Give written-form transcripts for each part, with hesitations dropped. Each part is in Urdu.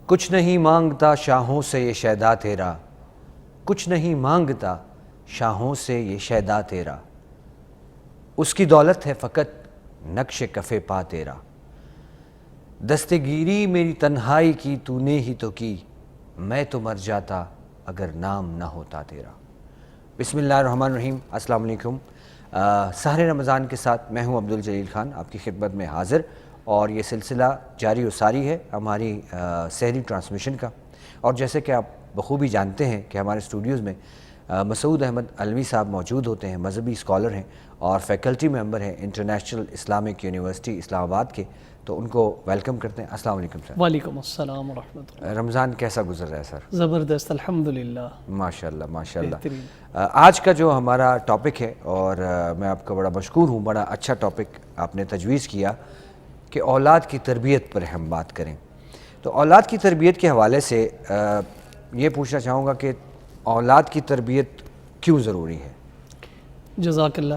کچھ نہیں مانگتا شاہوں سے یہ شیدا تیرا، کچھ نہیں مانگتا شاہوں سے یہ شیدا تیرا، اس کی دولت ہے فقط نقش کفِ پا تیرا، دستگیری میری تنہائی کی تو نے ہی تو کی، میں تو مر جاتا اگر نام نہ ہوتا تیرا۔ بسم اللہ الرحمن الرحیم۔ السلام علیکم۔ سحر رمضان کے ساتھ میں ہوں عبدالجلیل خان آپ کی خدمت میں حاضر، اور یہ سلسلہ جاری و ساری ہے ہماری سحری ٹرانسمیشن کا۔ اور جیسے کہ آپ بخوبی جانتے ہیں کہ ہمارے اسٹوڈیوز میں مسعود احمد علوی صاحب موجود ہوتے ہیں، مذہبی اسکالر ہیں اور فیکلٹی ممبر ہیں انٹرنیشنل اسلامک یونیورسٹی اسلام آباد کے، تو ان کو ویلکم کرتے ہیں۔ السلام علیکم سر۔ وعلیکم السلام ورحمۃ اللہ۔ رمضان کیسا گزر رہا ہے سر؟ زبردست، الحمدللہ، ماشاءاللہ ماشاءاللہ۔ بہترین۔ آج کا جو ہمارا ٹاپک ہے، اور میں آپ کا بڑا مشکور ہوں، بڑا اچھا ٹاپک آپ نے تجویز کیا کہ اولاد کی تربیت پر ہم بات کریں۔ تو اولاد کی تربیت کے حوالے سے یہ پوچھنا چاہوں گا کہ اولاد کی تربیت کیوں ضروری ہے؟ جزاک اللہ۔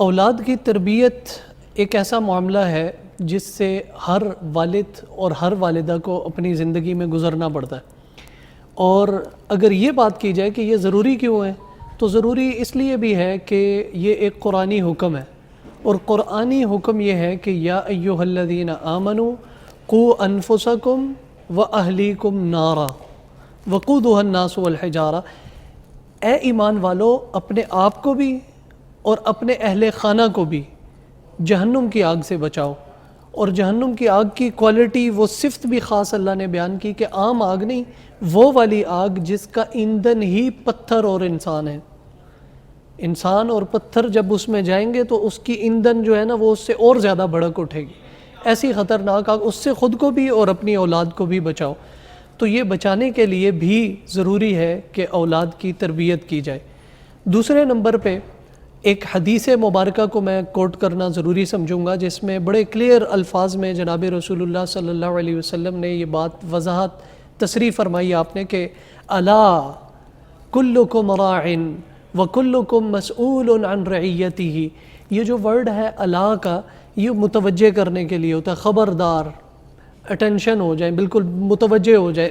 اولاد کی تربیت ایک ایسا معاملہ ہے جس سے ہر والد اور ہر والدہ کو اپنی زندگی میں گزرنا پڑتا ہے، اور اگر یہ بات کی جائے کہ یہ ضروری کیوں ہے، تو ضروری اس لیے بھی ہے کہ یہ ایک قرآنی حکم ہے، اور قرآنی حکم یہ ہے کہ یا ایھا الذین آمنوا قوا انفسکم واہلیکم نارا وقودھا الناس والحجارہ، اے ایمان والو اپنے آپ کو بھی اور اپنے اہل خانہ کو بھی جہنم کی آگ سے بچاؤ۔ اور جہنم کی آگ کی کوالٹی، وہ صفت بھی خاص اللہ نے بیان کی کہ عام آگ نہیں، وہ والی آگ جس کا ایندھن ہی پتھر اور انسان ہے۔ انسان اور پتھر جب اس میں جائیں گے تو اس کی ایندھن جو ہے نا، وہ اس سے اور زیادہ بھڑک اٹھے گی۔ ایسی خطرناک آگ، اس سے خود کو بھی اور اپنی اولاد کو بھی بچاؤ۔ تو یہ بچانے کے لیے بھی ضروری ہے کہ اولاد کی تربیت کی جائے۔ دوسرے نمبر پہ ایک حدیث مبارکہ کو میں کوٹ کرنا ضروری سمجھوں گا، جس میں بڑے کلیئر الفاظ میں جناب رسول اللہ صلی اللہ علیہ وسلم نے یہ بات وضاحت تصریح فرمائی آپ نے کہ الا کلکم راع وکلکم مسئول عن رعیتہ۔ یہ جو ورڈ ہے الا کا، یہ متوجہ کرنے کے لیے ہوتا ہے، خبردار، اٹینشن ہو جائے، بالکل متوجہ ہو جائے۔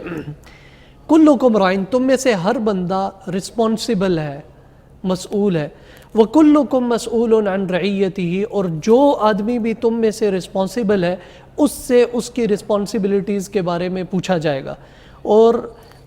کلکم راع، تم میں سے ہر بندہ رسپانسبل ہے، مسئول ہے۔ وَكُلُّكُمْ مَسْئُولٌ عَنْ رَعِيَّتِهِ، اور جو آدمی بھی تم میں سے رسپانسبل ہے، اس سے اس کی رسپانسبلٹیز کے بارے میں پوچھا جائے گا۔ اور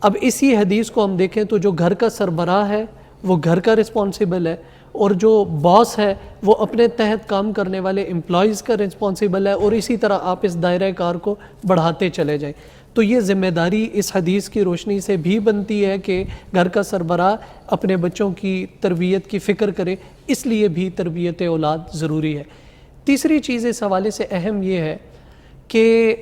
اب اسی حدیث کو ہم دیکھیں تو جو گھر کا سربراہ ہے وہ گھر کا رسپانسبل ہے، اور جو باس ہے وہ اپنے تحت کام کرنے والے امپلائیز کا رسپانسبل ہے، اور اسی طرح آپ اس دائرہ کار کو بڑھاتے چلے جائیں۔ تو یہ ذمہ داری اس حدیث کی روشنی سے بھی بنتی ہے کہ گھر کا سربراہ اپنے بچوں کی تربیت کی فکر کرے، اس لیے بھی تربیت اولاد ضروری ہے۔ تیسری چیز اس حوالے سے اہم یہ ہے کہ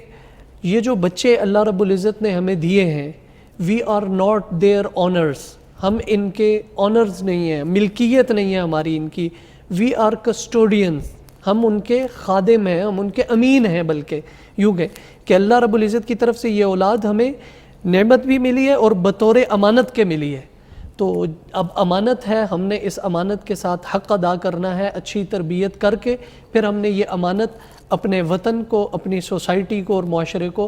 یہ جو بچے اللہ رب العزت نے ہمیں دیے ہیں، we are not their owners, ہم ان کے آنرز نہیں ہیں، ملکیت نہیں ہے ہماری ان کی، وی آر کسٹوڈینز، ہم ان کے خادم ہیں، ہم ان کے امین ہیں، بلکہ یوں کہ اللہ رب العزت کی طرف سے یہ اولاد ہمیں نعمت بھی ملی ہے اور بطور امانت کے ملی ہے۔ تو اب امانت ہے، ہم نے اس امانت کے ساتھ حق ادا کرنا ہے، اچھی تربیت کر کے پھر ہم نے یہ امانت اپنے وطن کو، اپنی سوسائٹی کو اور معاشرے کو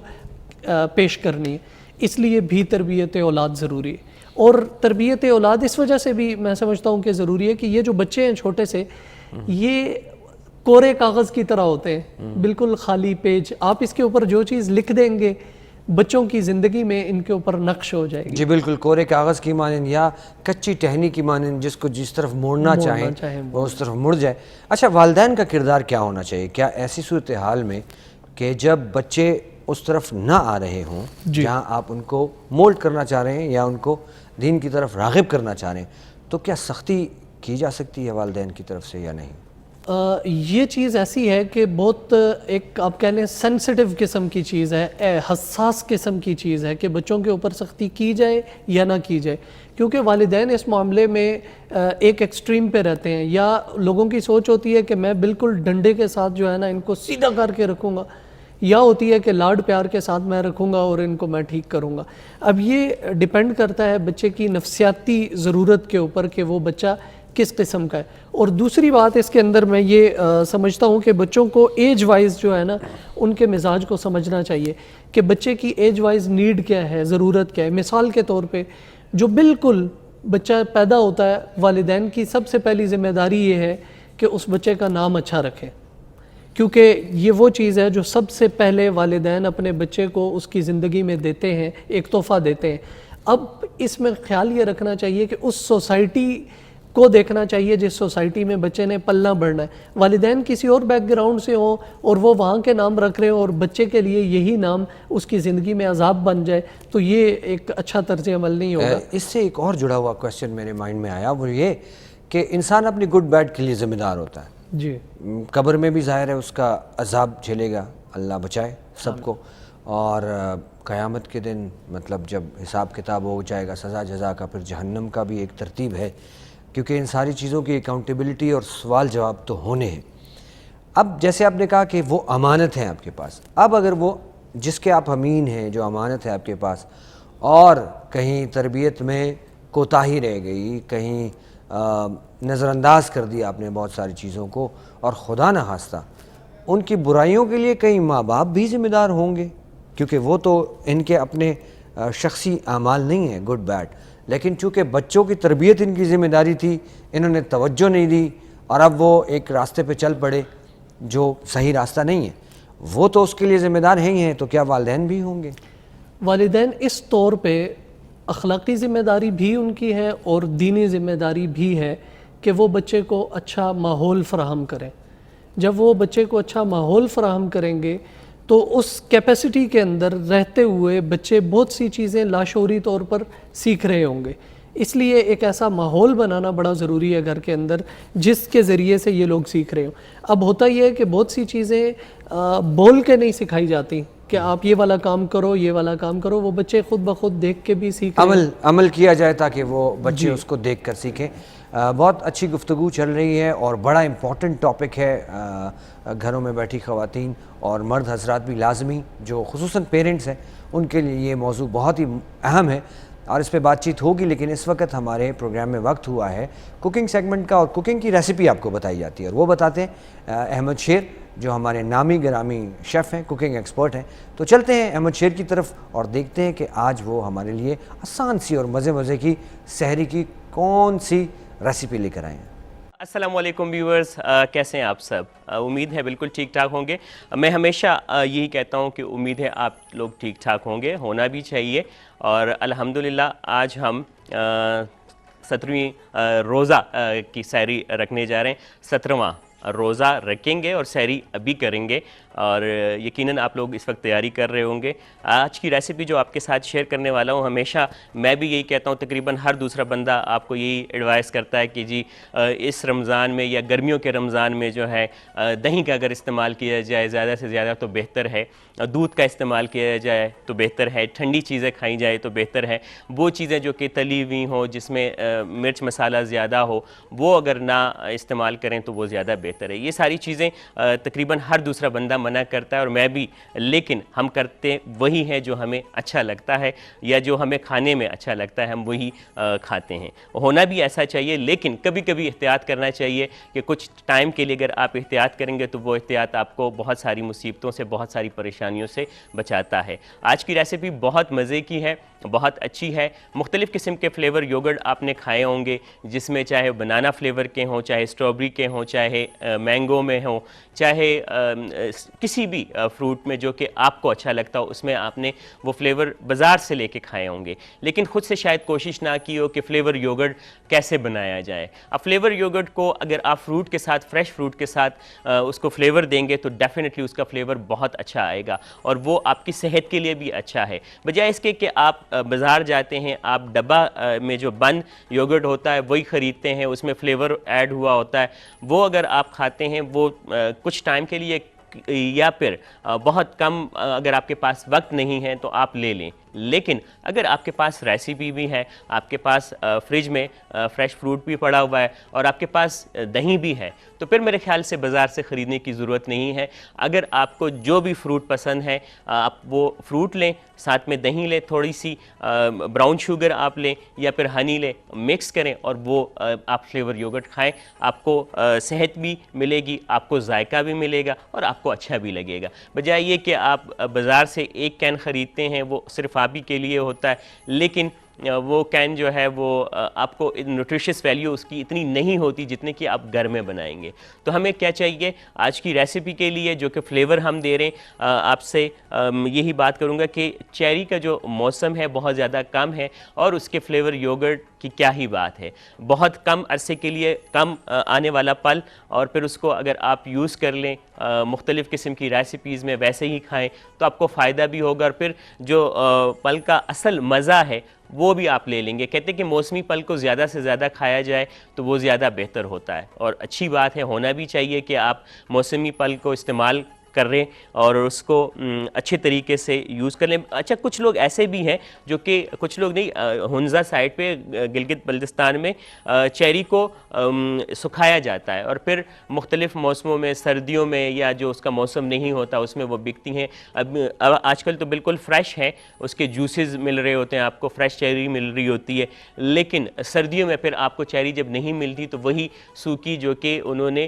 پیش کرنی ہے۔ اس لیے بھی تربیت اولاد ضروری ہے۔ اور تربیت اولاد اس وجہ سے بھی میں سمجھتا ہوں کہ ضروری ہے کہ یہ جو بچے ہیں چھوٹے سے، یہ کورے کاغذ کی طرح ہوتے ہیں، بالکل خالی پیج، آپ اس کے اوپر جو چیز لکھ دیں گے بچوں کی زندگی میں ان کے اوپر نقش ہو جائے گی۔ جی بالکل، کورے کاغذ کی مانند یا کچی ٹہنی کی مانند، جس کو جس طرف موڑنا چاہیں وہ اس طرف مڑ جائے۔ اچھا، والدین کا کردار کیا ہونا چاہیے؟ کیا ایسی صورتحال میں کہ جب بچے اس طرف نہ آ رہے ہوں جہاں آپ ان کو مولڈ کرنا چاہ رہے ہیں یا ان کو دین کی طرف راغب کرنا چاہ رہے ہیں، تو کیا سختی کی جا سکتی ہے والدین کی طرف سے یا نہیں؟ یہ چیز ایسی ہے کہ بہت ایک آپ کہہ لیں سینسٹیو قسم کی چیز ہے، حساس قسم کی چیز ہے کہ بچوں کے اوپر سختی کی جائے یا نہ کی جائے، کیونکہ والدین اس معاملے میں ایک ایکسٹریم پہ رہتے ہیں، یا لوگوں کی سوچ ہوتی ہے کہ میں بالکل ڈنڈے کے ساتھ جو ہے نا ان کو سیدھا کر کے رکھوں گا، یا ہوتی ہے کہ لاڈ پیار کے ساتھ میں رکھوں گا اور ان کو میں ٹھیک کروں گا۔ اب یہ ڈیپینڈ کرتا ہے بچے کی نفسیاتی ضرورت کے اوپر کہ وہ بچہ کس قسم کا ہے. اور دوسری بات اس کے اندر میں یہ سمجھتا ہوں کہ بچوں کو ایج وائز جو ہے نا ان کے مزاج کو سمجھنا چاہیے کہ بچے کی ایج وائز نیڈ کیا ہے, ضرورت کیا ہے. مثال کے طور پہ جو بالکل بچہ پیدا ہوتا ہے, والدین کی سب سے پہلی ذمہ داری یہ ہے کہ اس بچے کا نام اچھا رکھیں, کیونکہ یہ وہ چیز ہے جو سب سے پہلے والدین اپنے بچے کو اس کی زندگی میں دیتے ہیں, ایک تحفہ دیتے ہیں. اب اس میں خیال یہ رکھنا چاہیے کہ اس سوسائٹی کو دیکھنا چاہیے جس سوسائٹی میں بچے نے پلنا بڑھنا ہے. والدین کسی اور بیک گراؤنڈ سے ہوں اور وہ وہاں کے نام رکھ رہے ہوں اور بچے کے لیے یہی نام اس کی زندگی میں عذاب بن جائے, تو یہ ایک اچھا طرز عمل نہیں ہوگا. اس سے ایک اور جڑا ہوا کویسچن میرے مائنڈ میں آیا, وہ یہ کہ انسان اپنی گڈ بیڈ کے لیے ذمہ دار ہوتا ہے. جی, قبر میں بھی ظاہر ہے اس کا عذاب جھیلے گا, اللہ بچائے سب کو, اور قیامت کے دن مطلب جب حساب کتاب ہو جائے گا, سزا جزا کا, پھر جہنم کا بھی ایک ترتیب ہے, کیونکہ ان ساری چیزوں کی اکاؤنٹیبلٹی اور سوال جواب تو ہونے ہیں. اب جیسے آپ نے کہا کہ وہ امانت ہیں آپ کے پاس, اب اگر وہ جس کے آپ امین ہیں, جو امانت ہے آپ کے پاس, اور کہیں تربیت میں کوتاہی رہ گئی, کہیں نظر انداز کر دیا آپ نے بہت ساری چیزوں کو, اور خدا نہ خواستہ ان کی برائیوں کے لیے کئی ماں باپ بھی ذمہ دار ہوں گے, کیونکہ وہ تو ان کے اپنے شخصی اعمال نہیں ہیں گڈ بیڈ, لیکن چونکہ بچوں کی تربیت ان کی ذمہ داری تھی, انہوں نے توجہ نہیں دی اور اب وہ ایک راستے پہ چل پڑے جو صحیح راستہ نہیں ہے, وہ تو اس کے لیے ذمہ دار ہیں ہی ہیں, تو کیا والدین بھی ہوں گے؟ والدین اس طور پہ اخلاقی ذمہ داری بھی ان کی ہے اور دینی ذمہ داری بھی ہے کہ وہ بچے کو اچھا ماحول فراہم کریں. جب وہ بچے کو اچھا ماحول فراہم کریں گے تو اس کیپیسٹی کے اندر رہتے ہوئے بچے بہت سی چیزیں لاشعوری طور پر سیکھ رہے ہوں گے. اس لیے ایک ایسا ماحول بنانا بڑا ضروری ہے گھر کے اندر جس کے ذریعے سے یہ لوگ سیکھ رہے ہوں. اب ہوتا یہ ہے کہ بہت سی چیزیں بول کے نہیں سکھائی جاتی کہ آپ یہ والا کام کرو, یہ والا کام کرو, وہ بچے خود بخود دیکھ کے بھی سیکھ رہے ہیں. عمل کیا جائے تاکہ وہ بچے اس کو دیکھ کر سیکھیں. بہت اچھی گفتگو چل رہی ہے اور بڑا امپورٹنٹ ٹاپک ہے. گھروں میں بیٹھی خواتین اور مرد حضرات بھی لازمی, جو خصوصاً پیرنٹس ہیں, ان کے لیے یہ موضوع بہت ہی اہم ہے اور اس پہ بات چیت ہوگی. لیکن اس وقت ہمارے پروگرام میں وقت ہوا ہے کوکنگ سیگمنٹ کا, اور کوکنگ کی ریسیپی آپ کو بتائی جاتی ہے, اور وہ بتاتے ہیں احمد شیر, جو ہمارے نامی گرامی شیف ہیں, کوکنگ ایکسپرٹ ہیں. تو چلتے ہیں احمد شیر کی طرف اور دیکھتے ہیں کہ آج وہ ہمارے لیے آسان سی اور مزے کی سحری کی کون سی ریسیپی لے کر آئے ہیں. السلام علیکم ویورز, کیسے ہیں آپ سب؟ امید ہے بالکل ٹھیک ٹھاک ہوں گے. میں ہمیشہ یہی کہتا ہوں کہ امید ہے آپ لوگ ٹھیک ٹھاک ہوں گے, ہونا بھی چاہیے. اور الحمدللہ آج ہم 17ویں روزہ کی سحری رکھنے جا رہے ہیں. 17واں روزہ رکھیں گے اور سحری ابھی کریں گے, اور یقیناً آپ لوگ اس وقت تیاری کر رہے ہوں گے. آج کی ریسیپی جو آپ کے ساتھ شیئر کرنے والا ہوں, ہمیشہ میں بھی یہی کہتا ہوں, تقریباً ہر دوسرا بندہ آپ کو یہی ایڈوائز کرتا ہے کہ جی اس رمضان میں یا گرمیوں کے رمضان میں جو ہے دہی کا اگر استعمال کیا جائے زیادہ سے زیادہ تو بہتر ہے, دودھ کا استعمال کیا جائے تو بہتر ہے, ٹھنڈی چیزیں کھائی جائے تو بہتر ہے. وہ چیزیں جو کہ تلی ہوئی ہوں, جس میں مرچ مسالہ زیادہ ہو, وہ اگر نہ استعمال کریں تو وہ زیادہ بہتر ہے. یہ ساری چیزیں تقریباً ہر دوسرا بندہ منع کرتا ہے اور میں بھی, لیکن ہم کرتے وہی ہیں جو ہمیں اچھا لگتا ہے یا جو ہمیں کھانے میں اچھا لگتا ہے, ہم وہی کھاتے ہیں. ہونا بھی ایسا چاہیے, لیکن کبھی کبھی احتیاط کرنا چاہیے کہ کچھ ٹائم کے لیے اگر آپ احتیاط کریں گے تو وہ احتیاط آپ کو بہت ساری مصیبتوں سے, بہت ساری پریشانیوں سے بچاتا ہے. آج کی ریسیپی بہت مزے کی ہے, بہت اچھی ہے. مختلف قسم کے فلیور یوگرٹ آپ نے کھائے ہوں گے, جس میں چاہے بنانا فلیور کے ہوں, چاہے اسٹرابری کے ہوں, چاہے مینگو میں ہوں, چاہے کسی بھی فروٹ میں جو کہ آپ کو اچھا لگتا ہو, اس میں آپ نے وہ فلیور بازار سے لے کے کھائے ہوں گے, لیکن خود سے شاید کوشش نہ کی ہو کہ فلیور یوگرٹ کیسے بنایا جائے. اب فلیور یوگرٹ کو اگر آپ فروٹ کے ساتھ, فریش فروٹ کے ساتھ اس کو فلیور دیں گے تو ڈیفینیٹلی اس کا فلیور بہت اچھا آئے گا, اور وہ آپ کی صحت کے لیے بھی اچھا ہے. بجائے اس کے کہ آپ بازار جاتے ہیں, آپ ڈبہ میں جو بند یوگرٹ ہوتا ہے وہی خریدتے ہیں, اس میں فلیور ایڈ ہوا ہوتا ہے, وہ اگر آپ کھاتے ہیں وہ کچھ ٹائم کے لیے, یا پھر بہت کم اگر آپ کے پاس وقت نہیں ہے تو آپ لے لیں, لیکن اگر آپ کے پاس ریسیپی بھی ہے, آپ کے پاس فریج میں فریش فروٹ بھی پڑا ہوا ہے اور آپ کے پاس دہی بھی ہے, تو پھر میرے خیال سے بازار سے خریدنے کی ضرورت نہیں ہے. اگر آپ کو جو بھی فروٹ پسند ہے آپ وہ فروٹ لیں, ساتھ میں دہی لیں, تھوڑی سی براؤن شوگر آپ لیں یا پھر ہنی لیں, مکس کریں اور وہ آپ فلیور یوگرٹ کھائیں. آپ کو صحت بھی ملے گی, آپ کو ذائقہ بھی ملے گا اور آپ کو اچھا بھی لگے گا, بجائے یہ کہ آپ بازار سے ایک کین خریدتے ہیں, وہ صرف آپ ہی کے لیے ہوتا ہے, لیکن وہ کین جو ہے وہ آپ کو نیوٹریشس ویلیو اس کی اتنی نہیں ہوتی جتنے کہ آپ گھر میں بنائیں گے. تو ہمیں کیا چاہیے آج کی ریسیپی کے لیے جو کہ فلیور ہم دے رہے ہیں, آپ سے یہی بات کروں گا کہ چیری کا جو موسم ہے بہت زیادہ کم ہے اور اس کے فلیور یوگرٹ کی کیا ہی بات ہے. بہت کم عرصے کے لیے کم آنے والا پل, اور پھر اس کو اگر آپ یوز کر لیں مختلف قسم کی ریسیپیز میں ویسے ہی کھائیں تو آپ کو فائدہ بھی ہوگا, اور پھر جو پل کا اصل مزہ ہے وہ بھی آپ لے لیں گے. کہتے ہیں کہ موسمی پل کو زیادہ سے زیادہ کھایا جائے تو وہ زیادہ بہتر ہوتا ہے, اور اچھی بات ہے, ہونا بھی چاہیے کہ آپ موسمی پل کو استعمال کر رہے ہیں اور اس کو اچھے طریقے سے یوز کر لیں. اچھا, کچھ لوگ ایسے بھی ہیں جو کہ کچھ لوگ نہیں, ہنزا سائڈ پہ گلگت بلتستان میں چیری کو سکھایا جاتا ہے اور پھر مختلف موسموں میں, سردیوں میں یا جو اس کا موسم نہیں ہوتا اس میں وہ بکتی ہیں. اب آج کل تو بالکل فریش ہے, اس کے جوسز مل رہے ہوتے ہیں, آپ کو فریش چیری مل رہی ہوتی ہے, لیکن سردیوں میں پھر آپ کو چیری جب نہیں ملتی تو وہی سوکھی جو کہ انہوں نے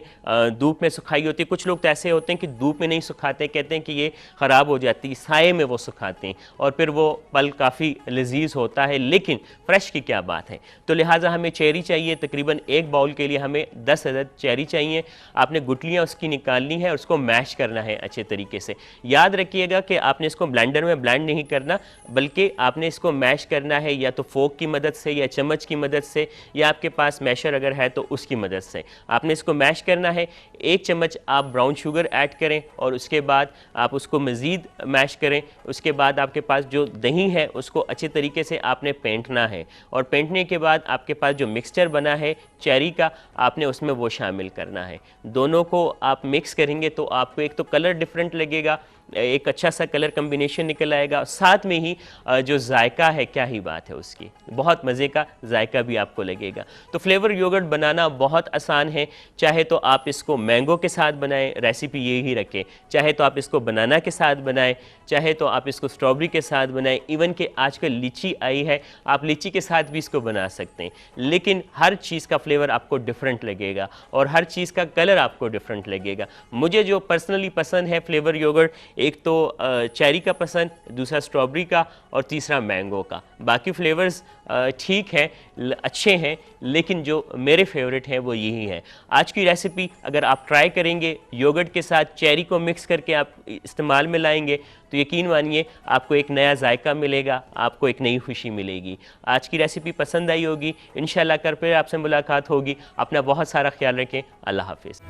دھوپ میں سکھائی ہوتی ہے. کچھ لوگ تو ایسے ہوتے ہیں کہ دھوپ میں نہیں سکھاتے, کہتے ہیں کہ یہ خراب ہو جاتی, سائے میں وہ سکھاتے ہیں اور پھر وہ پل کافی لذیذ ہوتا ہے, لیکن فریش کی کیا بات ہے. تو لہٰذا ہمیں چیری چاہیے, تقریباً ایک باؤل کے لیے ہمیں 10 عدد چیری چاہیے. آپ نے گٹلیاں اس کی نکالنی ہے اور اس کو میش کرنا ہے اچھے طریقے سے. یاد رکھیے گا کہ آپ نے اس کو بلینڈر میں بلینڈ نہیں کرنا, بلکہ آپ نے اس کو میش کرنا ہے یا تو فورک کی مدد سے یا چمچ کی مدد سے, یا آپ کے پاس میشر اگر ہے تو اس کی مدد سے آپ نے اس کو میش کرنا ہے. 1 چمچ آپ براؤن شوگر ایڈ کریں اور اس کے بعد آپ اس کو مزید میش کریں. اس کے بعد آپ کے پاس جو دہی ہے اس کو اچھے طریقے سے آپ نے پینٹنا ہے, اور پینٹنے کے بعد آپ کے پاس جو مکسچر بنا ہے چیری کا آپ نے اس میں وہ شامل کرنا ہے. دونوں کو آپ مکس کریں گے تو آپ کو ایک تو کلر ڈیفرنٹ لگے گا, ایک اچھا سا کلر کمبینیشن نکل آئے گا, ساتھ میں ہی جو ذائقہ ہے کیا ہی بات ہے اس کی, بہت مزے کا ذائقہ بھی آپ کو لگے گا. تو فلیور یوگرٹ بنانا بہت آسان ہے, چاہے تو آپ اس کو مینگو کے ساتھ بنائیں, ریسیپی یہی رکھیں, چاہے تو آپ اس کو بنانا کے ساتھ بنائیں, چاہے تو آپ اس کو اسٹرابری کے ساتھ بنائیں, ایون کہ آج کل لیچی آئی ہے آپ لیچی کے ساتھ بھی اس کو بنا سکتے ہیں. لیکن ہر چیز کا فلیور آپ کو ڈیفرنٹ لگے گا اور ہر چیز کا کلر آپ کو ڈیفرنٹ لگے گا. مجھے جو پرسنلی پسند ہے فلیور یوگرٹ, ایک تو چیری کا پسند, دوسرا اسٹرابری کا اور تیسرا مینگو کا. باقی فلیورز ٹھیک ہیں, اچھے ہیں, لیکن جو میرے فیوریٹ ہیں وہ یہی ہیں. آج کی ریسیپی اگر آپ ٹرائی کریں گے, یوگرٹ کے ساتھ چیری کو مکس کر کے آپ استعمال میں لائیں گے تو یقین مانیے آپ کو ایک نیا ذائقہ ملے گا, آپ کو ایک نئی خوشی ملے گی. آج کی ریسیپی پسند آئی ہوگی, انشاءاللہ کر پھر آپ سے ملاقات ہوگی. اپنا بہت سارا خیال رکھیں. اللہ حافظ.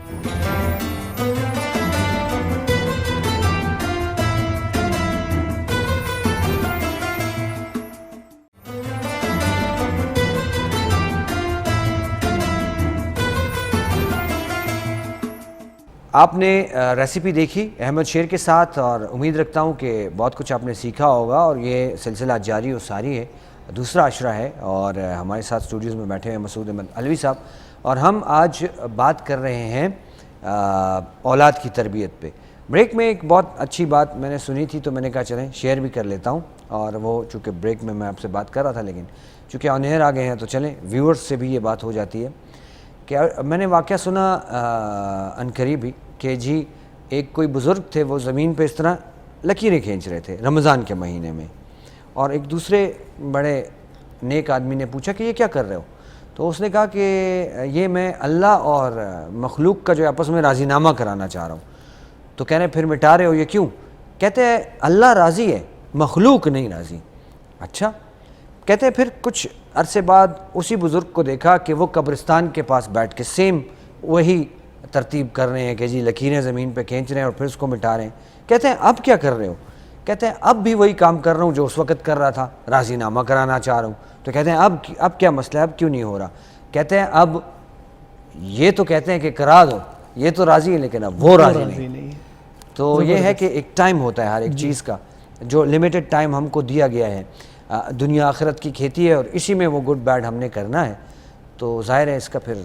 آپ نے ریسیپی دیکھی احمد شیر کے ساتھ, اور امید رکھتا ہوں کہ بہت کچھ آپ نے سیکھا ہوگا, اور یہ سلسلہ جاری و ساری ہے, دوسرا عشرہ ہے, اور ہمارے ساتھ اسٹوڈیوز میں بیٹھے ہیں مسعود احمد علوی صاحب, اور ہم آج بات کر رہے ہیں اولاد کی تربیت پہ. بریک میں ایک بہت اچھی بات میں نے سنی تھی تو میں نے کہا چلیں شیئر بھی کر لیتا ہوں, اور وہ چونکہ بریک میں آپ سے بات کر رہا تھا, لیکن چونکہ آن ایئر آ گئے ہیں تو چلیں ویورز سے بھی یہ بات ہو جاتی ہے کہ میں نے واقعہ سنا عنقریب ہی کہ جی ایک کوئی بزرگ تھے, وہ زمین پہ اس طرح لکیریں کھینچ رہے تھے رمضان کے مہینے میں, اور ایک دوسرے بڑے نیک آدمی نے پوچھا کہ یہ کیا کر رہے ہو, تو اس نے کہا کہ یہ میں اللہ اور مخلوق کا جو آپس میں راضی نامہ کرانا چاہ رہا ہوں. تو کہہ رہے ہیں پھر مٹا رہے ہو یہ کیوں؟ کہتے ہیں اللہ راضی ہے, مخلوق نہیں راضی. اچھا. کہتے ہیں پھر کچھ عرصے بعد اسی بزرگ کو دیکھا کہ وہ قبرستان کے پاس بیٹھ کے سیم وہی ترتیب کر رہے ہیں کہ جی لکیریں زمین پہ کھینچ رہے ہیں اور پھر اس کو مٹا رہے ہیں. کہتے ہیں اب کیا کر رہے ہو؟ کہتے ہیں اب بھی وہی کام کر رہا ہوں جو اس وقت کر رہا تھا, راضی نامہ کرانا چاہ رہا ہوں. تو کہتے ہیں اب کیا مسئلہ ہے, اب کیوں نہیں ہو رہا؟ کہتے ہیں اب یہ تو کہتے ہیں کہ کرا دو, یہ تو راضی ہے لیکن اب وہ راضی نہیں. تو یہ ہے کہ ایک ٹائم ہوتا ہے ہر ایک چیز کا, جو لمیٹڈ ٹائم ہم کو دیا گیا ہے، دنیا آخرت کی کھیتی ہے اور اسی میں وہ گڈ بیڈ ہم نے کرنا ہے، تو ظاہر ہے اس کا پھر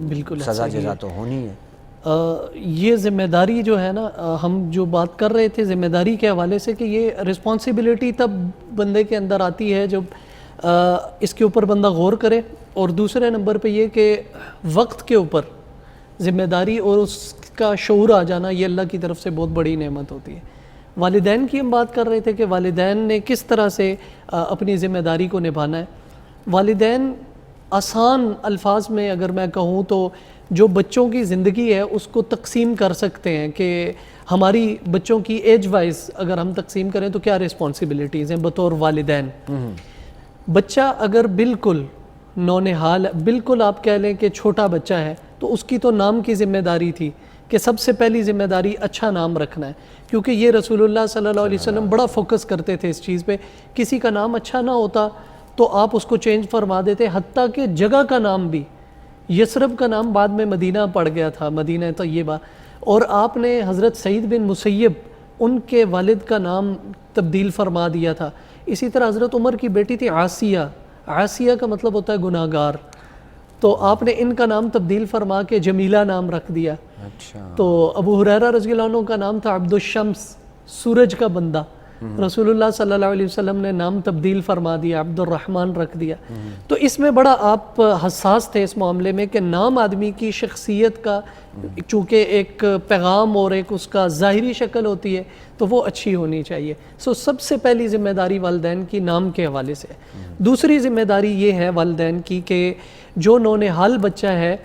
بالکل سزا جزا تو ہونی ہے۔ یہ ذمہ داری جو ہے نا، ہم جو بات کر رہے تھے ذمہ داری کے حوالے سے، کہ یہ رسپانسبلٹی تب بندے کے اندر آتی ہے جب اس کے اوپر بندہ غور کرے، اور دوسرے نمبر پہ یہ کہ وقت کے اوپر ذمہ داری اور اس کا شعور آ جانا، یہ اللہ کی طرف سے بہت بڑی نعمت ہوتی ہے۔ والدین کی ہم بات کر رہے تھے کہ والدین نے کس طرح سے اپنی ذمہ داری کو نبھانا ہے۔ والدین آسان الفاظ میں اگر میں کہوں تو جو بچوں کی زندگی ہے اس کو تقسیم کر سکتے ہیں کہ ہماری بچوں کی ایج وائز اگر ہم تقسیم کریں تو کیا رسپانسبلٹیز ہیں بطور والدین۔ بچہ اگر بالکل نونہال، بالکل آپ کہہ لیں کہ چھوٹا بچہ ہے، تو اس کی تو نام کی ذمہ داری تھی کہ سب سے پہلی ذمہ داری اچھا نام رکھنا ہے، کیونکہ یہ رسول اللہ صلی اللہ علیہ وسلم بڑا فوکس کرتے تھے اس چیز پہ۔ کسی کا نام اچھا نہ ہوتا تو آپ اس کو چینج فرما دیتے، حتیٰ کہ جگہ کا نام بھی، یثرب کا نام بعد میں مدینہ پڑ گیا تھا، مدینہ طیبہ، اور آپ نے حضرت سعید بن مسیب ان کے والد کا نام تبدیل فرما دیا تھا۔ اسی طرح حضرت عمر کی بیٹی تھی عاصیہ، عاصیہ کا مطلب ہوتا ہے گناہ گار، تو آپ نے ان کا نام تبدیل فرما کے جمیلہ نام رکھ دیا۔ اچھا، تو ابو ہریرہ رضی اللہ عنہ کا نام تھا عبد الشمس، سورج کا بندہ، رسول اللہ صلی اللہ علیہ وسلم نے نام تبدیل فرما دیا، عبد الرحمن رکھ دیا۔ تو اس میں بڑا آپ حساس تھے اس معاملے میں کہ نام آدمی کی شخصیت کا چونکہ ایک پیغام اور ایک اس کا ظاہری شکل ہوتی ہے تو وہ اچھی ہونی چاہیے۔ سب سے پہلی ذمہ داری والدین کی نام کے حوالے سے ہے۔ دوسری ذمہ داری یہ ہے والدین کی کہ جو نونہال بچہ ہے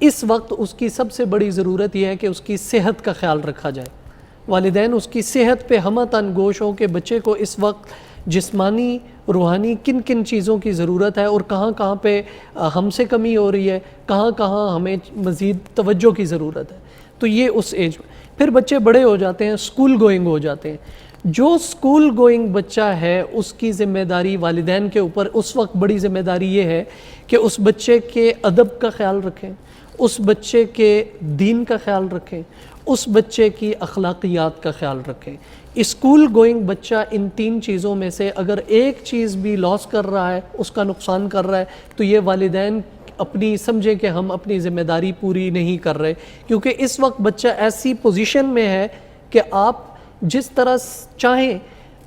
اس وقت اس کی سب سے بڑی ضرورت یہ ہے کہ اس کی صحت کا خیال رکھا جائے۔ والدین اس کی صحت پہ ہمہ تن گوش ہو کہ بچے کو اس وقت جسمانی روحانی کن کن چیزوں کی ضرورت ہے اور کہاں کہاں پہ ہم سے کمی ہو رہی ہے، کہاں کہاں ہمیں مزید توجہ کی ضرورت ہے۔ تو یہ اس ایج میں پھر بچے بڑے ہو جاتے ہیں، اسکول گوئنگ ہو جاتے ہیں۔ جو اسکول گوئنگ بچہ ہے اس کی ذمہ داری والدین کے اوپر اس وقت بڑی ذمہ داری یہ ہے کہ اس بچے کے ادب کا خیال رکھیں، اس بچے کے دین کا خیال رکھیں، اس بچے کی اخلاقیات کا خیال رکھیں۔ اسکول گوئنگ بچہ ان تین چیزوں میں سے اگر ایک چیز بھی لاس کر رہا ہے، اس کا نقصان کر رہا ہے، تو یہ والدین اپنی سمجھیں کہ ہم اپنی ذمہ داری پوری نہیں کر رہے، کیونکہ اس وقت بچہ ایسی پوزیشن میں ہے کہ آپ جس طرح چاہیں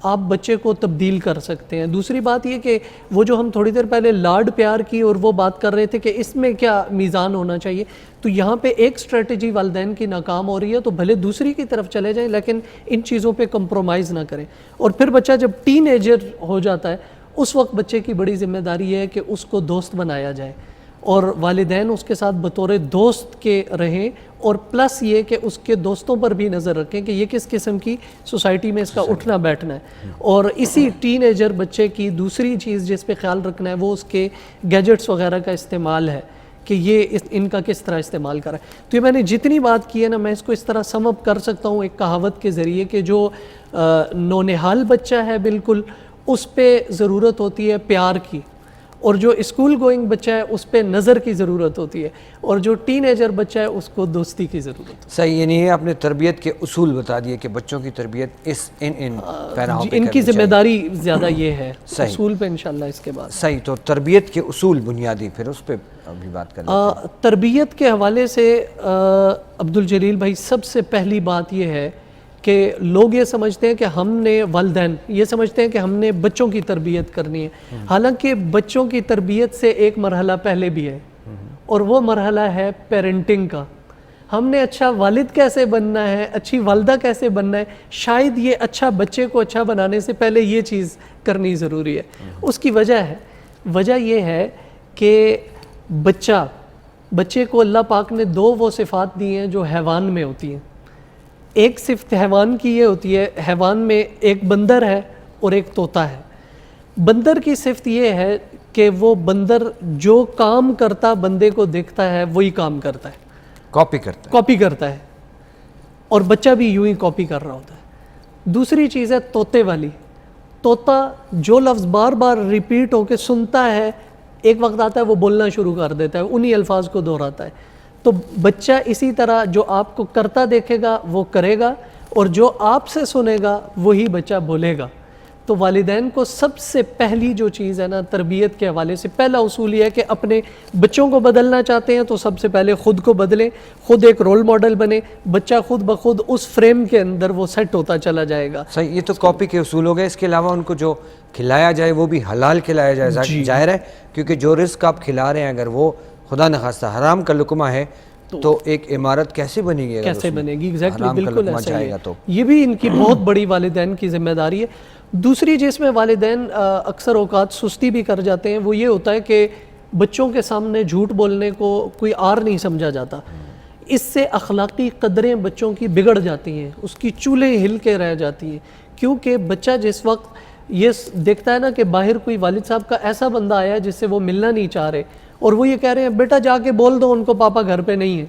آپ بچے کو تبدیل کر سکتے ہیں۔ دوسری بات یہ کہ وہ جو ہم تھوڑی دیر پہلے لاڈ پیار کی اور وہ بات کر رہے تھے کہ اس میں کیا میزان ہونا چاہیے، تو یہاں پہ ایک اسٹریٹجی والدین کی ناکام ہو رہی ہے تو بھلے دوسری کی طرف چلے جائیں لیکن ان چیزوں پہ کمپرومائز نہ کریں۔ اور پھر بچہ جب ٹین ایجر ہو جاتا ہے اس وقت بچے کی بڑی ذمہ داری یہ ہے کہ اس کو دوست بنایا جائے اور والدین اس کے ساتھ بطور دوست کے رہیں، اور پلس یہ کہ اس کے دوستوں پر بھی نظر رکھیں کہ یہ کس قسم کی سوسائٹی میں اس کا اٹھنا بیٹھنا ہے۔ اور اسی ٹین ایجر بچے کی دوسری چیز جس پہ خیال رکھنا ہے وہ اس کے گیجٹس وغیرہ کا استعمال ہے کہ یہ ان کا کس طرح استعمال کرا ہے۔ تو یہ میں نے جتنی بات کی ہے نا، میں اس کو اس طرح سم اپ کر سکتا ہوں ایک کہاوت کے ذریعے کہ جو نونہال بچہ ہے بالکل اس پہ ضرورت ہوتی ہے پیار کی، اور جو اسکول گوئنگ بچہ ہے اس پہ نظر کی ضرورت ہوتی ہے، اور جو ٹین ایجر بچہ ہے اس کو دوستی کی ضرورت ہوتی ہے۔ صحیح، یعنی یہ آپ نے تربیت کے اصول بتا دیے کہ بچوں کی تربیت ان پیراہوں پہ ان کی کرنی ذمہ داری زیادہ یہ ہے، صحیح۔ اصول پہ انشاءاللہ اس کے بعد۔ صحیح، تو تربیت کے اصول بنیادی پھر اس پہ ابھی بات کر لیتے ہیں۔ تربیت کے حوالے سے عبدالجلیل بھائی سب سے پہلی بات یہ ہے کہ لوگ یہ سمجھتے ہیں کہ ہم نے والدین یہ سمجھتے ہیں کہ ہم نے بچوں کی تربیت کرنی ہے، حالانکہ بچوں کی تربیت سے ایک مرحلہ پہلے بھی ہے اور وہ مرحلہ ہے پیرنٹنگ کا۔ ہم نے اچھا والد کیسے بننا ہے، اچھی والدہ کیسے بننا ہے، شاید یہ اچھا بچے کو اچھا بنانے سے پہلے یہ چیز کرنی ضروری ہے۔ اس کی وجہ یہ ہے کہ بچے کو اللہ پاک نے دو وہ صفات دی ہیں جو حیوان میں ہوتی ہیں۔ ایک صفت حیوان کی یہ ہوتی ہے، حیوان میں ایک بندر ہے اور ایک طوطا ہے۔ بندر کی صفت یہ ہے کہ وہ بندر جو کام کرتا بندے کو دیکھتا ہے وہی کام کرتا ہے، کاپی کرتا ہے، اور بچہ بھی یوں ہی کاپی کر رہا ہوتا ہے۔ دوسری چیز ہے طوطے والی۔ طوطا جو لفظ بار بار ریپیٹ ہو کے سنتا ہے، ایک وقت آتا ہے وہ بولنا شروع کر دیتا ہے، انہی الفاظ کو دہراتا ہے۔ تو بچہ اسی طرح جو آپ کو کرتا دیکھے گا وہ کرے گا، اور جو آپ سے سنے گا وہی بچہ بولے گا. تو والدین کو سب سے پہلی جو چیز ہے نا تربیت کے حوالے سے پہلا اصول یہ ہے کہ اپنے بچوں کو بدلنا چاہتے ہیں تو سب سے پہلے خود کو بدلیں, خود ایک رول ماڈل بنے, بچہ خود بخود اس فریم کے اندر وہ سیٹ ہوتا چلا جائے گا. صحیح, یہ تو کاپی کے اصول ہو گئے. اس کے علاوہ ان کو جو کھلایا جائے وہ بھی حلال کھلایا جائے. ظاہر ہے کیونکہ جو رزق آپ کھلا رہے ہیں اگر وہ خدا نخواستہ حرام کا لقمہ ہے تو ایک عمارت کیسے بنے گی؟ کیسے بنے گی؟ ایگزیکٹلی, بالکل ایسا ہی ہے. تو یہ بھی ان کی بہت بڑی والدین کی ذمہ داری ہے. دوسری جس میں والدین اکثر اوقات سستی بھی کر جاتے ہیں وہ یہ ہوتا ہے کہ بچوں کے سامنے جھوٹ بولنے کو کوئی آر نہیں سمجھا جاتا. اس سے اخلاقی قدریں بچوں کی بگڑ جاتی ہیں, اس کی چولیں ہل کے رہ جاتی ہیں. کیونکہ بچہ جس وقت یہ دیکھتا ہے نا کہ باہر کوئی والد صاحب کا ایسا بندہ آیا جس سے وہ ملنا نہیں چاہ رہے اور وہ یہ کہہ رہے ہیں بیٹا جا کے بول دو ان کو پاپا گھر پہ نہیں ہے,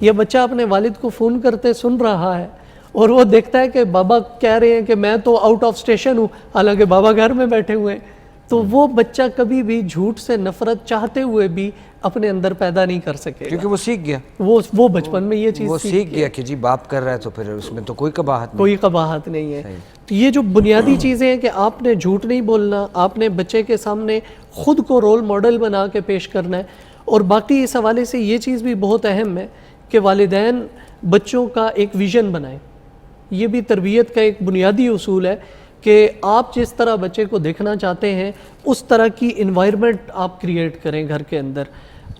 یا بچہ اپنے والد کو فون کرتے سن رہا ہے اور وہ دیکھتا ہے کہ بابا کہہ رہے ہیں کہ میں تو آؤٹ آف اسٹیشن ہوں حالانکہ بابا گھر میں بیٹھے ہوئے ہیں, تو وہ بچہ کبھی بھی جھوٹ سے نفرت چاہتے ہوئے بھی اپنے اندر پیدا نہیں کر سکے, کیونکہ وہ سیکھ گیا, وہ بچپن میں یہ چیز وہ سیکھ گیا کہ جی باپ کر رہا ہے تو پھر اس میں تو کوئی قباحت نہیں ہے. تو یہ جو بنیادی چیزیں ہیں کہ آپ نے جھوٹ نہیں بولنا, آپ نے بچے کے سامنے خود کو رول ماڈل بنا کے پیش کرنا ہے. اور باقی اس حوالے سے یہ چیز بھی بہت اہم ہے کہ والدین بچوں کا ایک ویژن بنائیں. یہ بھی تربیت کا ایک بنیادی اصول ہے کہ آپ جس طرح بچے کو دیکھنا چاہتے ہیں اس طرح کی انوائرمنٹ آپ کریٹ کریں گھر کے اندر.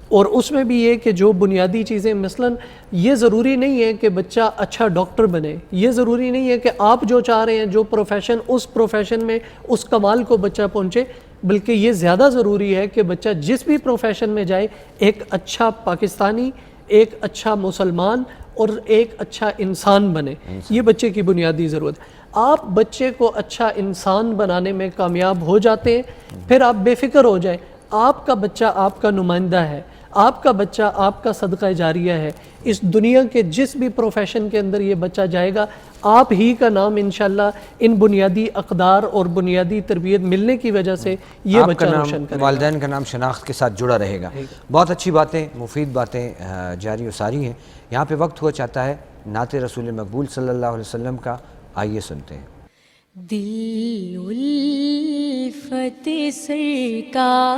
اور اس میں بھی یہ کہ جو بنیادی چیزیں مثلاً یہ ضروری نہیں ہے کہ بچہ اچھا ڈاکٹر بنے, یہ ضروری نہیں ہے کہ آپ جو چاہ رہے ہیں جو پروفیشن اس پروفیشن میں اس کمال کو بچہ پہنچے, بلکہ یہ زیادہ ضروری ہے کہ بچہ جس بھی پروفیشن میں جائے ایک اچھا پاکستانی, ایک اچھا مسلمان اور ایک اچھا انسان بنے. یہ بچے کی بنیادی ضرورت ہے. آپ بچے کو اچھا انسان بنانے میں کامیاب ہو جاتے ہیں پھر آپ بے فکر ہو جائیں, آپ کا بچہ آپ کا نمائندہ ہے, آپ کا بچہ آپ کا صدقہ جاریہ ہے. اس دنیا کے جس بھی پروفیشن کے اندر یہ بچہ جائے گا آپ ہی کا نام انشاءاللہ ان بنیادی اقدار اور بنیادی تربیت ملنے کی وجہ سے یہ بچہ روشن کرے گا. والدین کا نام شناخت کے ساتھ جڑا رہے گا. بہت اچھی باتیں, مفید باتیں جاری و ساری ہیں. یہاں پہ وقت ہوا چاہتا ہے نعت رسول مقبول صلی اللہ علیہ وسلم کا, آئیے سنتے ہیں. دل الفت سرکار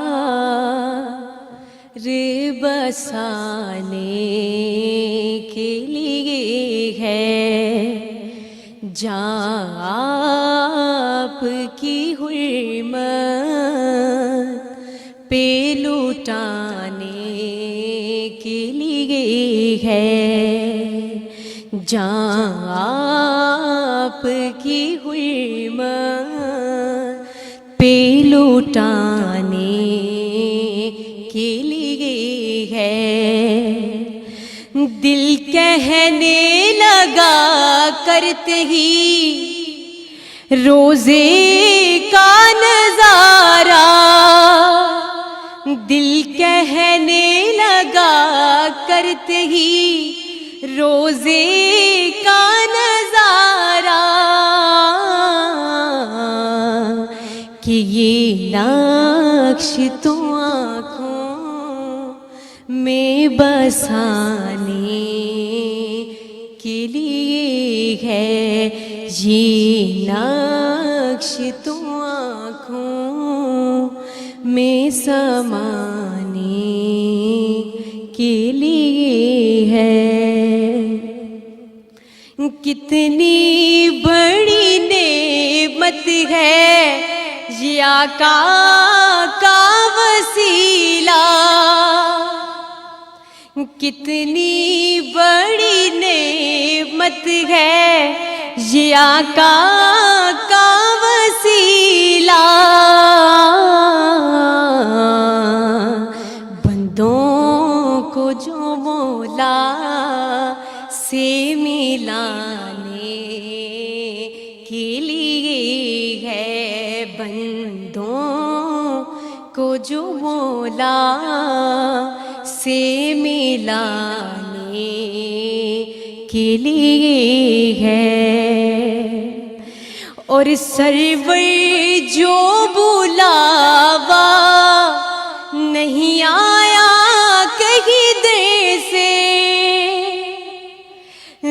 بسانے کے لیے ہے, جہاں آپ کی حرمت پہ لوٹانے کے لیے ہے, جہاں آپ کی حرمت پہ لوٹانے کے لیے ہے. دل کہنے لگا کرتے ہی روزے کا نظارہ, دل کہنے لگا کرتے ہی روزے کا نظارہ کہ یہ نقش تو آنکھوں میں بسانے کے لیے ہے, یہ نقش تو آنکھوں میں سمانے کے لیے ہے. کتنی بڑی نعمت ہے یہ آقا کا وسیلہ, کتنی بڑی نعمت ہے یہ آقا کا وسیلہ. بندوں کو جو مولا سے ملانے کے لیے ہے, بندوں کو جو مولا سے ملانے کے لیے ہے. اور سرور جو بلاوا نہیں آیا کہیں دیر سے,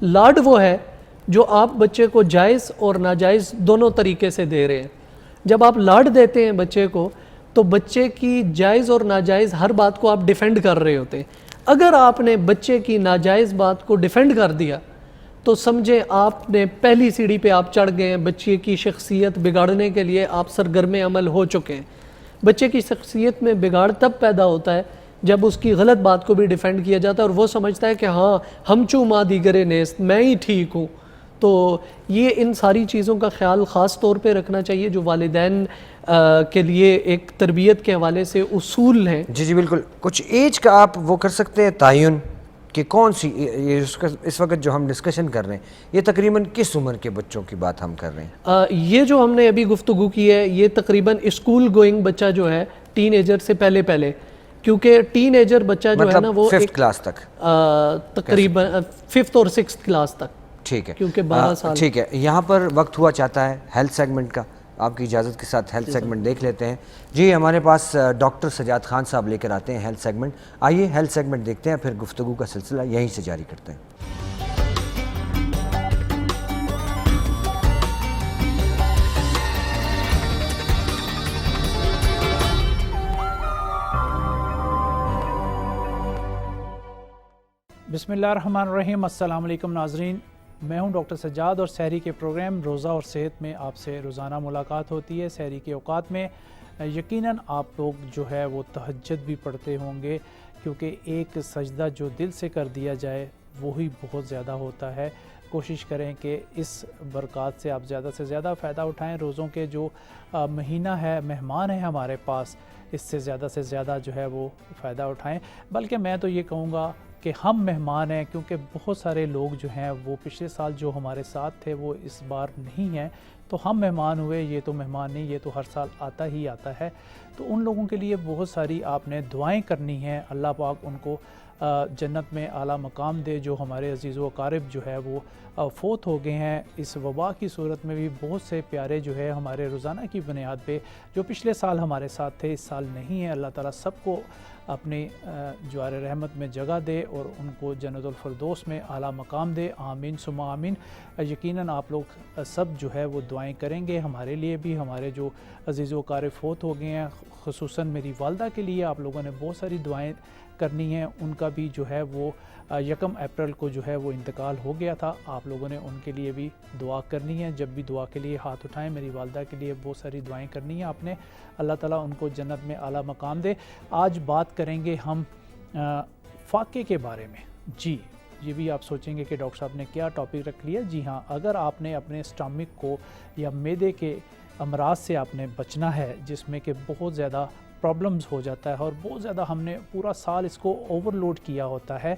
لاڈ وہ ہے جو آپ بچے کو جائز اور ناجائز دونوں طریقے سے دے رہے ہیں. جب آپ لاڈ دیتے ہیں بچے کو تو بچے کی جائز اور ناجائز ہر بات کو آپ ڈیفینڈ کر رہے ہوتے ہیں. اگر آپ نے بچے کی ناجائز بات کو ڈیفینڈ کر دیا تو سمجھیں آپ نے پہلی سیڑھی پہ آپ چڑھ گئے ہیں, بچے کی شخصیت بگاڑنے کے لیے آپ سرگرم عمل ہو چکے ہیں. بچے کی شخصیت میں بگاڑ تب پیدا ہوتا ہے جب اس کی غلط بات کو بھی ڈیفینڈ کیا جاتا ہے اور وہ سمجھتا ہے کہ ہاں ہم چوں ماں دیگرے نیست, میں ہی ٹھیک ہوں. تو یہ ان ساری چیزوں کا خیال خاص طور پہ رکھنا چاہیے جو والدین کے لیے ایک تربیت کے حوالے سے اصول ہیں. جی بالکل. کچھ ایج کا آپ وہ کر سکتے ہیں تعین کہ کون سی اس وقت جو ہم ڈسکشن کر رہے ہیں یہ تقریباً کس عمر کے بچوں کی بات ہم کر رہے ہیں؟ یہ جو ہم نے ابھی گفتگو کی ہے یہ تقریباً اسکول گوئنگ بچہ جو ہے ٹین ایجر سے پہلے, کیونکہ ٹین ایجر بچہ جو ہے نا وہ ففتھ کلاس تک, تقریباً ففتھ اور سکستھ کلاس تک. ٹھیک ہے, کیونکہ 12 سال. ٹھیک ہے. یہاں پر وقت ہوا چاہتا ہے ہیلتھ سیگمنٹ کا, آپ کی اجازت کے ساتھ ہیلتھ سیگمنٹ دیکھ لیتے ہیں. جی ہمارے پاس ڈاکٹر سجاد خان صاحب لے کر آتے ہیں ہیلتھ سیگمنٹ. آئیے ہیلتھ سیگمنٹ دیکھتے ہیں, پھر گفتگو کا سلسلہ یہیں سے جاری کرتے ہیں. بسم اللہ الرحمن الرحیم. السلام علیکم ناظرین, میں ہوں ڈاکٹر سجاد اور سحری کے پروگرام روزہ اور صحت میں آپ سے روزانہ ملاقات ہوتی ہے. سحری کے اوقات میں یقیناً آپ لوگ جو ہے وہ تہجد بھی پڑھتے ہوں گے, کیونکہ ایک سجدہ جو دل سے کر دیا جائے وہی بہت زیادہ ہوتا ہے. کوشش کریں کہ اس برکات سے آپ زیادہ سے زیادہ فائدہ اٹھائیں. روزوں کے جو مہینہ ہے, مہمان ہیں ہمارے پاس, اس سے زیادہ جو ہے وہ فائدہ اٹھائیں. بلکہ میں تو یہ کہوں گا کہ ہم مہمان ہیں, کیونکہ بہت سارے لوگ جو ہیں وہ پچھلے سال جو ہمارے ساتھ تھے وہ اس بار نہیں ہیں, تو ہم مہمان ہوئے. یہ تو مہمان نہیں, یہ تو ہر سال آتا ہی آتا ہے. تو ان لوگوں کے لیے بہت ساری آپ نے دعائیں کرنی ہیں. اللہ پاک ان کو جنت میں اعلیٰ مقام دے. جو ہمارے عزیز و اقارب جو ہے وہ فوت ہو گئے ہیں اس وبا کی صورت میں بھی, بہت سے پیارے جو ہے ہمارے روزانہ کی بنیاد پہ جو پچھلے سال ہمارے ساتھ تھے اس سال نہیں ہیں. اللہ تعالیٰ سب کو اپنی جوار رحمت میں جگہ دے اور ان کو جنت الفردوس میں اعلیٰ مقام دے. آمین ثم آمین. یقیناً آپ لوگ سب جو ہے وہ دعائیں کریں گے ہمارے لیے بھی, ہمارے جو عزیز و اقارب فوت ہو گئے ہیں, خصوصاً میری والدہ کے لیے آپ لوگوں نے بہت ساری دعائیں کرنی ہیں. ان کا بھی جو ہے وہ 1 اپریل کو جو ہے وہ انتقال ہو گیا تھا. آپ لوگوں نے ان کے لیے بھی دعا کرنی ہے. جب بھی دعا کے لیے ہاتھ اٹھائیں, میری والدہ کے لیے بہت ساری دعائیں کرنی ہیں آپ نے. اللہ تعالیٰ ان کو جنت میں اعلیٰ مقام دے. آج بات کریں گے ہم فاقے کے بارے میں. جی یہ بھی آپ سوچیں گے کہ ڈاکٹر صاحب نے کیا ٹاپک رکھ لیا. جی ہاں, اگر آپ نے اپنے اسٹامک کو یا معدے کے امراض سے آپ نے بچنا ہے جس میں کہ بہت زیادہ پرابلمز ہو جاتا ہے اور بہت زیادہ ہم نے پورا سال اس کو اوور لوڈ کیا ہوتا ہے,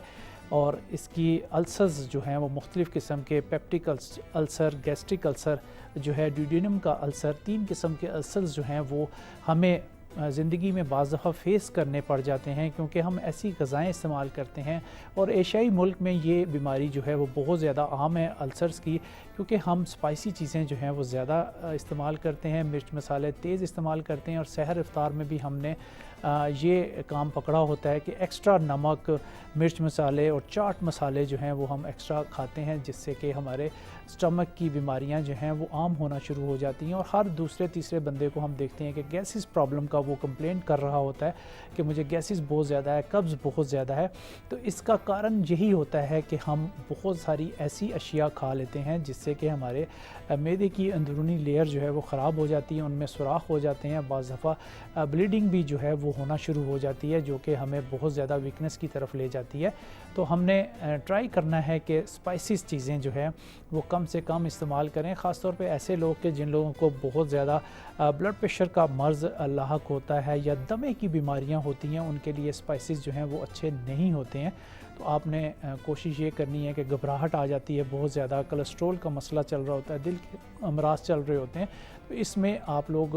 اور اس کی السرز جو ہیں وہ مختلف قسم کے, پیپٹک السر, گیسٹرک السر جو ہے, ڈیوڈینم کا السر, 3 قسم کے السرز جو ہیں وہ ہمیں زندگی میں بعض دفعہ فیس کرنے پڑ جاتے ہیں, کیونکہ ہم ایسی غذائیں استعمال کرتے ہیں. اور ایشیائی ملک میں یہ بیماری جو ہے وہ بہت زیادہ عام ہے السرز کی, کیونکہ ہم اسپائسی چیزیں جو ہیں وہ زیادہ استعمال کرتے ہیں, مرچ مسالے تیز استعمال کرتے ہیں, اور سحر افطار میں بھی ہم نے یہ کام پکڑا ہوتا ہے کہ ایکسٹرا نمک, مرچ مسالے اور چاٹ مسالے جو ہیں وہ ہم ایکسٹرا کھاتے ہیں, جس سے کہ ہمارے اسٹمک کی بیماریاں جو ہیں وہ عام ہونا شروع ہو جاتی ہیں. اور ہر دوسرے تیسرے بندے کو ہم دیکھتے ہیں کہ گیسز پرابلم کا وہ کمپلینٹ کر رہا ہوتا ہے کہ مجھے گیسز بہت زیادہ ہے, قبض بہت زیادہ ہے. تو اس کا کارن یہی ہوتا ہے کہ ہم بہت ساری ایسی اشیاء کھا لیتے ہیں جس سے کہ ہمارے معدے کی اندرونی لیئر جو ہے وہ خراب ہو جاتی ہے, ان میں سوراخ ہو جاتے ہیں, بعض دفعہ بلیڈنگ بھی جو ہے وہ ہونا شروع ہو جاتی ہے, جو کہ ہمیں بہت زیادہ ویکنس کی طرف لے جاتی ہے. تو ہم نے ٹرائی کرنا ہے کہ اسپائسیز چیزیں جو ہیں وہ کم سے کم استعمال کریں, خاص طور پہ ایسے لوگ کہ جن لوگوں کو بہت زیادہ بلڈ پریشر کا مرض لاحق ہوتا ہے یا دمے کی بیماریاں ہوتی ہیں, ان کے لیے اسپائسیز جو ہیں وہ اچھے نہیں ہوتے ہیں. تو آپ نے کوشش یہ کرنی ہے کہ گھبراہٹ آ جاتی ہے بہت زیادہ, کولسٹرول کا مسئلہ چل رہا ہوتا ہے, دل کے امراض چل رہے ہوتے ہیں, تو اس میں آپ لوگ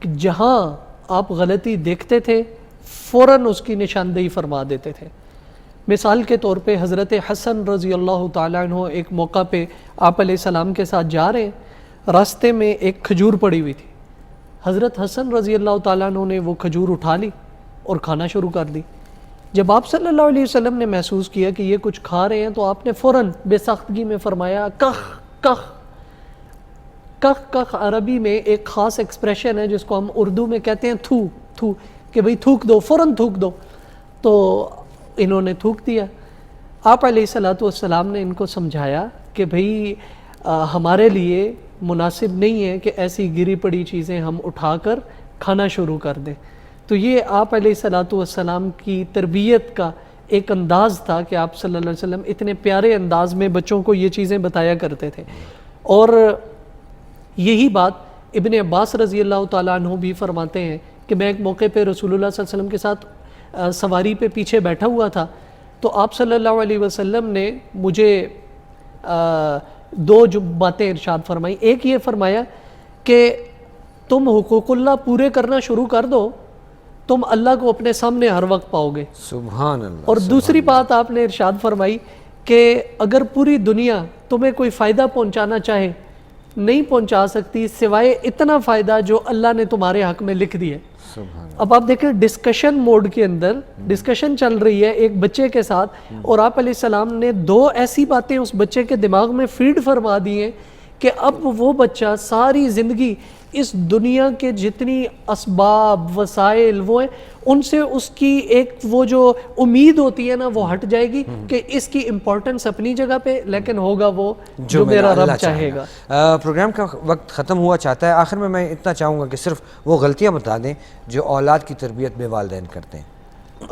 کہ جہاں آپ غلطی دیکھتے تھے فوراً اس کی نشاندہی فرما دیتے تھے۔ مثال کے طور پہ حضرت حسن رضی اللہ تعالیٰ عنہ ایک موقع پہ آپ علیہ السلام کے ساتھ جا رہے ہیں، راستے میں ایک کھجور پڑی ہوئی تھی۔ حضرت حسن رضی اللہ تعالیٰ عنہ نے وہ کھجور اٹھا لی اور کھانا شروع کر دی۔ جب آپ صلی اللہ علیہ وسلم نے محسوس کیا کہ یہ کچھ کھا رہے ہیں تو آپ نے فوراً بے سختگی میں فرمایا کخ کخ کخ کخ۔ عربی میں ایک خاص ایکسپریشن ہے جس کو ہم اردو میں کہتے ہیں تھو تھو، کہ بھئی تھوک دو، فوراً تھوک دو۔ تو انہوں نے تھوک دیا۔ آپ علیہ السلام نے ان کو سمجھایا کہ بھئی ہمارے لیے مناسب نہیں ہے کہ ایسی گری پڑی چیزیں ہم اٹھا کر کھانا شروع کر دیں۔ تو یہ آپ علیہ السلام کی تربیت کا ایک انداز تھا کہ آپ صلی اللہ علیہ وسلم اتنے پیارے انداز میں بچوں کو یہ چیزیں بتایا کرتے تھے۔ اور یہی بات ابن عباس رضی اللہ تعالیٰ عنہ بھی فرماتے ہیں کہ میں ایک موقع پہ رسول اللہ صلی اللہ علیہ وسلم کے ساتھ سواری پہ پیچھے بیٹھا ہوا تھا، تو آپ صلی اللہ علیہ وسلم نے مجھے دو جو باتیں ارشاد فرمائی۔ ایک یہ فرمایا کہ تم حقوق اللہ پورے کرنا شروع کر دو، تم اللہ کو اپنے سامنے ہر وقت پاؤ گے۔ سبحان اللہ۔ اور دوسری بات آپ نے ارشاد فرمائی کہ اگر پوری دنیا تمہیں کوئی فائدہ پہنچانا چاہے نہیں پہنچا سکتی سوائے اتنا فائدہ جو اللہ نے تمہارے حق میں لکھ دی ہے۔ اب آپ دیکھیں ڈسکشن موڈ کے اندر ڈسکشن چل رہی ہے ایک بچے کے ساتھ، اور آپ علیہ السلام نے دو ایسی باتیں اس بچے کے دماغ میں فیڈ فرما دی ہیں کہ اب وہ بچہ ساری زندگی اس دنیا کے جتنی اسباب وسائل وہ ہیں ان سے اس کی ایک وہ جو امید ہوتی ہے نا وہ ہٹ جائے گی کہ اس کی امپورٹنس اپنی جگہ پہ، لیکن ہوگا وہ جو میرا رب چاہے گا۔ پروگرام کا وقت ختم ہوا چاہتا ہے، آخر میں اتنا چاہوں گا کہ صرف وہ غلطیاں بتا دیں جو اولاد کی تربیت میں والدین کرتے ہیں۔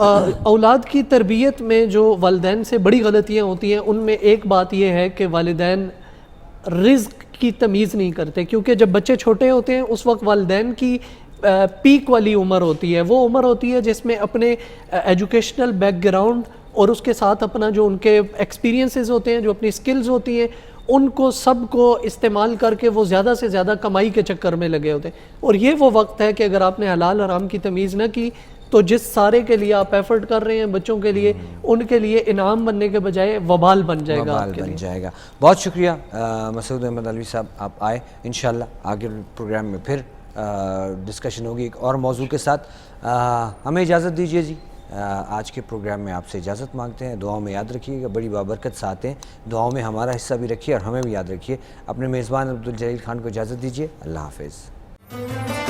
اولاد کی تربیت میں جو والدین سے بڑی غلطیاں ہوتی ہیں ان میں ایک بات یہ ہے کہ والدین رزق کی تمیز نہیں کرتے، کیونکہ جب بچے چھوٹے ہوتے ہیں اس وقت والدین کی پیک والی عمر ہوتی ہے، وہ عمر ہوتی ہے جس میں اپنے ایجوکیشنل بیک گراؤنڈ اور اس کے ساتھ اپنا جو ان کے ایکسپیرینسز ہوتے ہیں، جو اپنی سکلز ہوتی ہیں، ان کو سب کو استعمال کر کے وہ زیادہ سے زیادہ کمائی کے چکر میں لگے ہوتے ہیں۔ اور یہ وہ وقت ہے کہ اگر آپ نے حلال حرام کی تمیز نہ کی تو جس سارے کے لیے آپ ایفرٹ کر رہے ہیں بچوں کے لیے، ان کے لیے انعام بننے کے بجائے وبال بن جائے گا آپ کے لیے۔ بن جائے گا۔ بہت شکریہ مسعود احمد علوی صاحب، آپ آئے۔ انشاءاللہ آگے پروگرام میں پھر ڈسکشن ہوگی ایک اور موضوع کے ساتھ۔ ہمیں اجازت دیجیے جی، آج کے پروگرام میں آپ سے اجازت مانگتے ہیں۔ دعاؤں میں یاد رکھیے گا، بڑی بابرکت ساتھ ہیں، دعاؤں میں ہمارا حصہ بھی رکھیے اور ہمیں بھی یاد رکھیے۔ اپنے میزبان عبدالجلیل خان کو اجازت دیجیے، اللہ حافظ۔